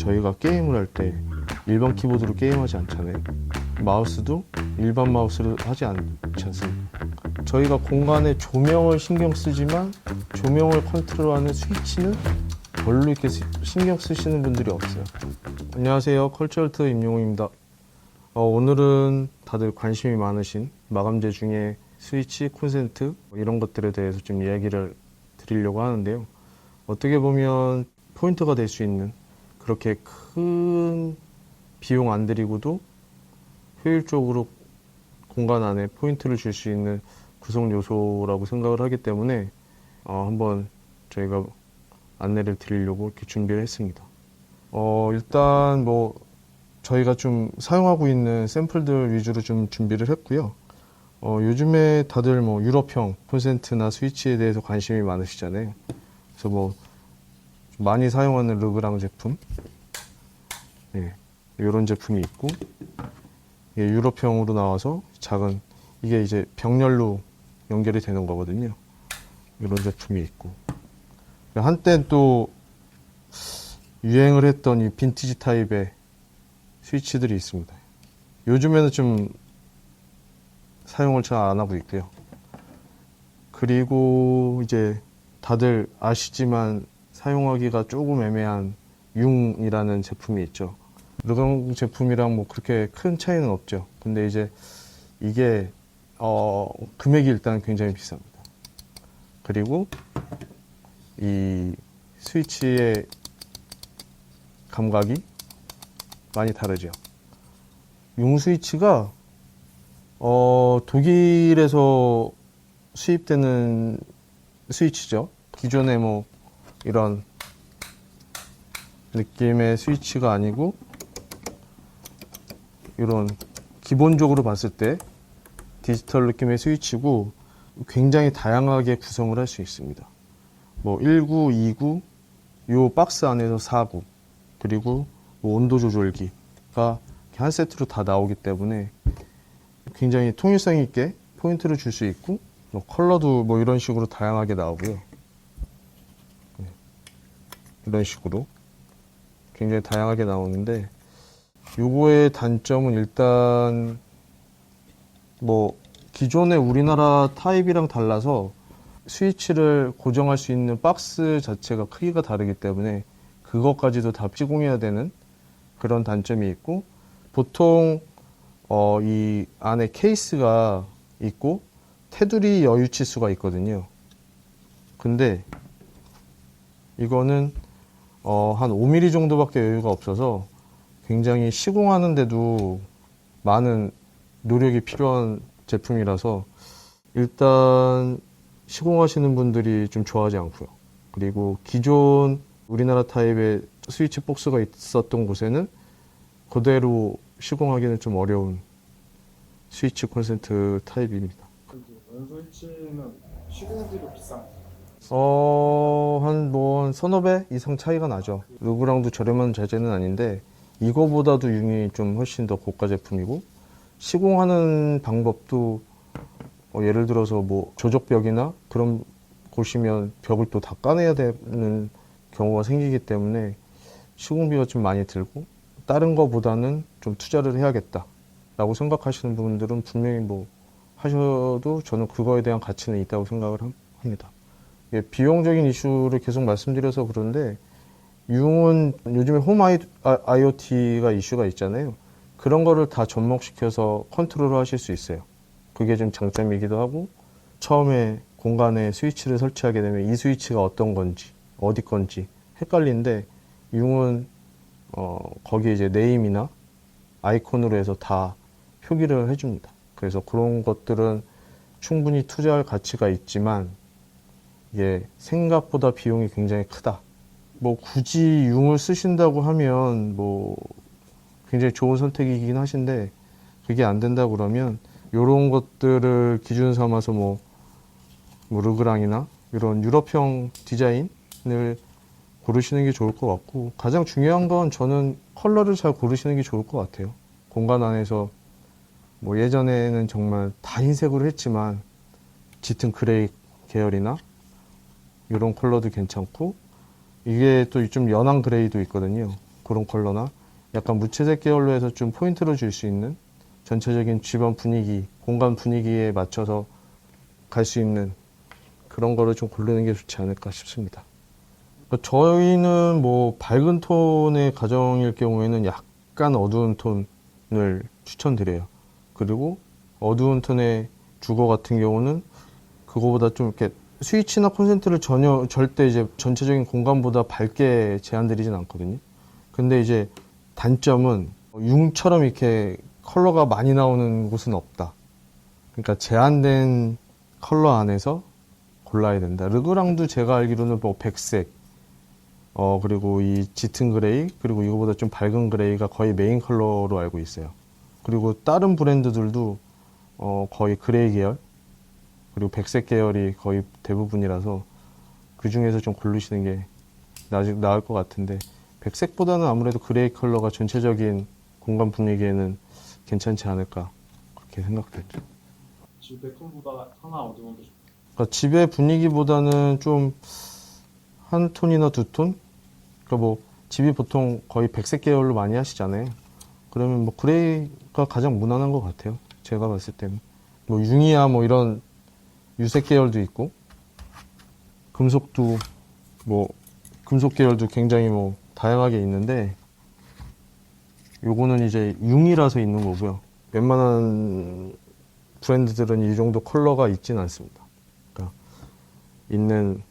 저희가 게임을 할 때 일반 키보드로 게임하지 않잖아요. 마우스도 일반 마우스로 하지 않지 않습니까? 저희가 공간에 조명을 신경 쓰지만 조명을 컨트롤하는 스위치는 별로 이렇게 신경 쓰시는 분들이 없어요. 안녕하세요. 컬처럴트 임용우입니다. 오늘은 다들 관심이 많으신 마감재 중에 스위치, 콘센트 이런 것들에 대해서 좀 이야기를 드리려고 하는데요. 어떻게 보면 포인트가 될 수 있는 그렇게 큰 비용 안 들이고도 효율적으로 공간 안에 포인트를 줄 수 있는 구성 요소라고 생각을 하기 때문에 한번 저희가 안내를 드리려고 이렇게 준비를 했습니다. 일단 뭐 저희가 좀 사용하고 있는 샘플들 위주로 좀 준비를 했고요. 요즘에 다들 뭐 유럽형 콘센트나 스위치에 대해서 관심이 많으시잖아요. 그래서 뭐 많이 사용하는 르그랑 제품, 이런 제품이 있고, 유럽형으로 나와서 작은, 이게 이제 병렬로 연결이 되는 거거든요. 이런 제품이 있고, 한때 또 유행을 했던 이 빈티지 타입의 스위치들이 있습니다. 요즘에는 좀 사용을 잘 안 하고 있고요. 그리고 이제 다들 아시지만 사용하기가 조금 애매한 융이라는 제품이 있죠. 르강 제품이랑 뭐 그렇게 큰 차이는 없죠. 근데 이제 이게 금액이 일단 굉장히 비쌉니다. 그리고 이 스위치의 감각이 많이 다르죠. 융 스위치가 독일에서 수입되는 스위치죠. 기존에 뭐 이런 느낌의 스위치가 아니고 이런 기본적으로 봤을 때 디지털 느낌의 스위치고 굉장히 다양하게 구성을 할 수 있습니다. 뭐 19, 29, 요 박스 안에서 49 그리고 뭐 온도 조절기가 한 세트로 다 나오기 때문에 굉장히 통일성 있게 포인트를 줄 수 있고 뭐 컬러도 뭐 이런 식으로 다양하게 나오고요. 이런 식으로 굉장히 다양하게 나오는데 요거의 단점은 일단 뭐 기존의 우리나라 타입이랑 달라서 스위치를 고정할 수 있는 박스 자체가 크기가 다르기 때문에 그것까지도 다 시공해야 되는 그런 단점이 있고 보통 이 안에 케이스가 있고 테두리 여유 치수가 있거든요. 근데 이거는 한 5mm 정도밖에 여유가 없어서 굉장히 시공하는데도 많은 노력이 필요한 제품이라서 일단 시공하시는 분들이 좀 좋아하지 않고요. 그리고 기존 우리나라 타입의 스위치 박스가 있었던 곳에는 그대로 시공하기는 좀 어려운 스위치 콘센트 타입입니다. 원스위치는 시공비도 비싼가요? 한 서너 배 이상 차이가 나죠. 르그랑도 저렴한 자재는 아닌데 이거보다도 융이 좀 훨씬 더 고가 제품이고 시공하는 방법도 예를 들어서 뭐 조적벽이나 그런 곳이면 벽을 또 다 까내야 되는 경우가 생기기 때문에 시공비가 좀 많이 들고 다른 거보다는 좀 투자를 해야겠다 라고 생각하시는 분들은 분명히 뭐 하셔도 저는 그거에 대한 가치는 있다고 생각을 합니다. 비용적인 이슈를 계속 말씀드려서 그런데 융은 요즘에 홈 IoT가 이슈가 있잖아요. 그런 거를 다 접목시켜서 컨트롤을 하실 수 있어요. 그게 좀 장점이기도 하고 처음에 공간에 스위치를 설치하게 되면 이 스위치가 어떤 건지 어디 건지 헷갈리는데 융은 거기에 이제 네임이나 아이콘으로 해서 다 표기를 해줍니다. 그래서 그런 것들은 충분히 투자할 가치가 있지만 이게 생각보다 비용이 굉장히 크다. 뭐 굳이 융을 쓰신다고 하면 뭐 굉장히 좋은 선택이긴 하신데 그게 안 된다 그러면 이런 것들을 기준 삼아서 뭐 르그랑이나 이런 유럽형 디자인을 고르시는 게 좋을 것 같고 가장 중요한 건 저는 컬러를 잘 고르시는 게 좋을 것 같아요. 공간 안에서 뭐 예전에는 정말 다 흰색으로 했지만 짙은 그레이 계열이나 이런 컬러도 괜찮고 이게 또 좀 연한 그레이도 있거든요. 그런 컬러나 약간 무채색 계열로 해서 좀 포인트를 줄 수 있는 전체적인 집안 분위기, 공간 분위기에 맞춰서 갈 수 있는 그런 거를 좀 고르는 게 좋지 않을까 싶습니다. 그러니까 저희는 뭐 밝은 톤의 가정일 경우에는 약간 어두운 톤을 추천드려요. 그리고 어두운 톤의 주거 같은 경우는 그거보다 좀 이렇게 스위치나 콘센트를 절대 이제 전체적인 공간보다 밝게 제한드리진 않거든요. 근데 이제 단점은 융처럼 이렇게 컬러가 많이 나오는 곳은 없다. 그러니까 제한된 컬러 안에서 골라야 된다. 르그랑도 제가 알기로는 뭐 백색, 그리고 이 짙은 그레이, 그리고 이거보다 좀 밝은 그레이가 거의 메인 컬러로 알고 있어요. 그리고 다른 브랜드들도 거의 그레이 계열, 그리고 백색 계열이 거의 대부분이라서 그 중에서 좀 고르시는 게 나을 것 같은데, 백색보다는 아무래도 그레이 컬러가 전체적인 공간 분위기에는 괜찮지 않을까 그렇게 생각되죠. 집의 톤보다 하나 어두운 게 좋다. 그러니까 집의 분위기보다는 좀 한 톤이나 두 톤? 그러니까 뭐 집이 보통 거의 백색 계열로 많이 하시잖아요. 그러면 뭐 그레이가 가장 무난한 것 같아요. 제가 봤을 때는. 뭐 융이야 뭐 이런 유색 계열도 있고, 금속도 뭐 금속 계열도 굉장히 뭐 다양하게 있는데, 요거는 이제 융이라서 있는 거고요. 웬만한 브랜드들은 이 정도 컬러가 있진 않습니다. 그러니까 있는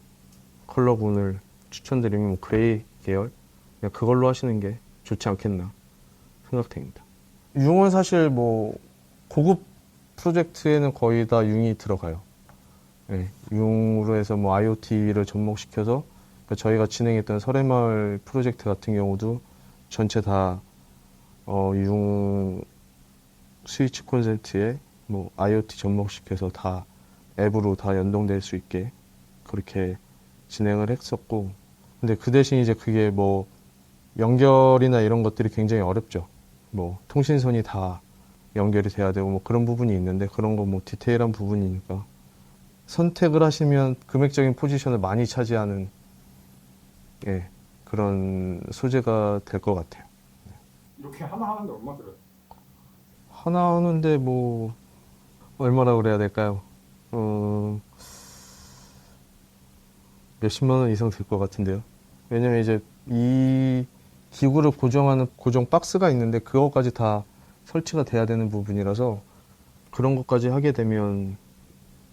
컬러군을 추천드리면 뭐 그레이 계열, 그냥 그걸로 하시는 게 좋지 않겠나 생각됩니다. 융은 사실 뭐 고급 프로젝트에는 거의 다 융이 들어가요. 네, 융으로 해서 뭐 IoT를 접목시켜서, 그러니까 저희가 진행했던 설해마을 프로젝트 같은 경우도 전체 다 융 스위치 콘센트에 뭐 IoT 접목시켜서 다 앱으로 다 연동될 수 있게 그렇게 진행을 했었고, 근데 그 대신 이제 그게 뭐 연결이나 이런 것들이 굉장히 어렵죠. 뭐 통신선이 다 연결이 돼야 되고 뭐 그런 부분이 있는데, 그런 거 뭐 디테일한 부분이니까 선택을 하시면 금액적인 포지션을 많이 차지하는 그런 소재가 될 것 같아요. 이렇게 하나 하는데 얼마 들어요? 하나 하는데 뭐 얼마나 그래야 될까요? 몇십만 원 이상 들 것 같은데요. 왜냐면 이제 이 기구를 고정하는 고정 박스가 있는데 그것까지 다 설치가 돼야 되는 부분이라서 그런 것까지 하게 되면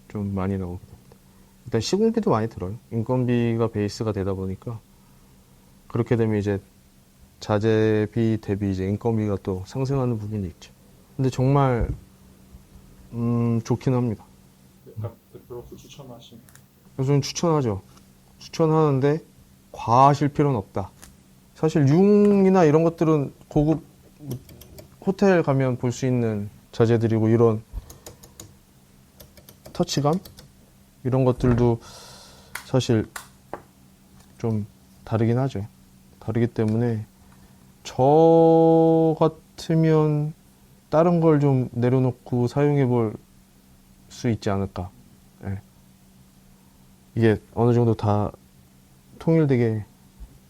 좀 많이 나오게 됩니다. 일단 시공비도 많이 들어요. 인건비가 베이스가 되다 보니까 그렇게 되면 이제 자재비 대비 이제 인건비가 또 상승하는 부분이 있죠. 근데 정말 좋긴 합니다. 대표로서 추천하신. 그래서 저는 추천하죠. 추천하는데 과하실 필요는 없다. 사실 융이나 이런 것들은 고급 호텔 가면 볼 수 있는 자재들이고, 이런 터치감? 이런 것들도 사실 좀 다르긴 하죠. 다르기 때문에 저 같으면 다른 걸 좀 내려놓고 사용해 볼 수 있지 않을까. 예. 이게 어느 정도 다 통일되게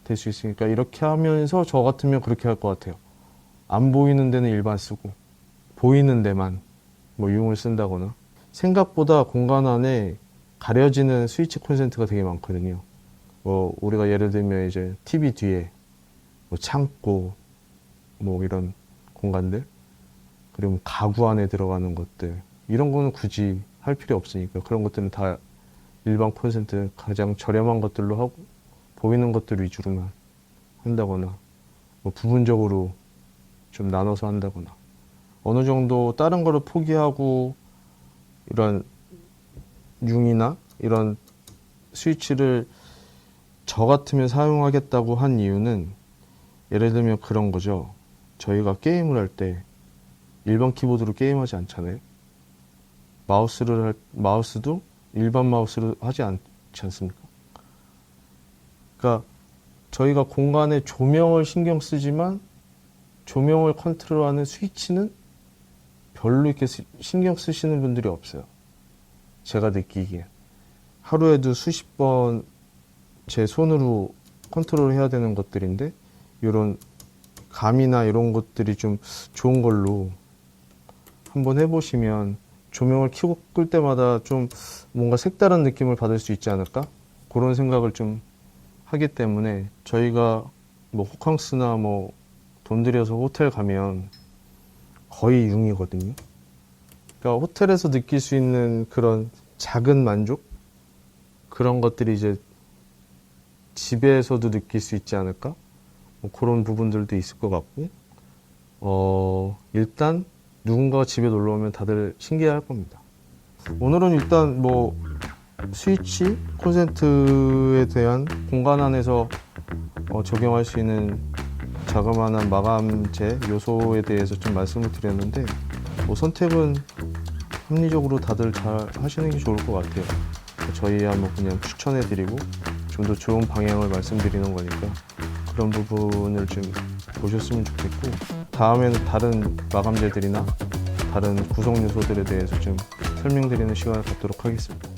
될 수 있으니까 이렇게 하면서 저 같으면 그렇게 할 것 같아요. 안 보이는 데는 일반 쓰고 보이는 데만 뭐 융을 쓴다거나. 생각보다 공간 안에 가려지는 스위치 콘센트가 되게 많거든요. 뭐 우리가 예를 들면 이제 TV 뒤에 뭐 창고 뭐 이런 공간들, 그리고 가구 안에 들어가는 것들, 이런 거는 굳이 할 필요 없으니까 그런 것들은 다 일반 콘센트 가장 저렴한 것들로 하고, 보이는 것들 위주로만 한다거나 뭐 부분적으로 좀 나눠서 한다거나, 어느 정도 다른 거를 포기하고 이런 융이나 이런 스위치를 저 같으면 사용하겠다고 한 이유는, 예를 들면 그런 거죠. 저희가 게임을 할 때 일반 키보드로 게임하지 않잖아요. 마우스도 일반 마우스로 하지 않지 않습니까? 그러니까 저희가 공간에 조명을 신경 쓰지만 조명을 컨트롤하는 스위치는 별로 이렇게 신경 쓰시는 분들이 없어요. 제가 느끼기에. 하루에도 수십 번 제 손으로 컨트롤 해야 되는 것들인데, 이런 감이나 이런 것들이 좀 좋은 걸로 한번 해보시면 조명을 켜고 끌 때마다 좀 뭔가 색다른 느낌을 받을 수 있지 않을까? 그런 생각을 좀 하기 때문에 저희가 뭐 호캉스나 뭐 돈 들여서 호텔 가면 거의 융이거든요. 그러니까 호텔에서 느낄 수 있는 그런 작은 만족? 그런 것들이 이제 집에서도 느낄 수 있지 않을까? 뭐 그런 부분들도 있을 것 같고, 일단 누군가가 집에 놀러 오면 다들 신기해 할 겁니다. 오늘은 일단 뭐 스위치, 콘센트에 대한 공간 안에서 적용할 수 있는 자그마한 마감재 요소에 대해서 좀 말씀을 드렸는데, 뭐 선택은 합리적으로 다들 잘 하시는 게 좋을 것 같아요. 저희야 뭐 그냥 추천해드리고 좀 더 좋은 방향을 말씀드리는 거니까 그런 부분을 좀 보셨으면 좋겠고, 다음에는 다른 마감재들이나 다른 구성 요소들에 대해서 좀 설명드리는 시간을 갖도록 하겠습니다.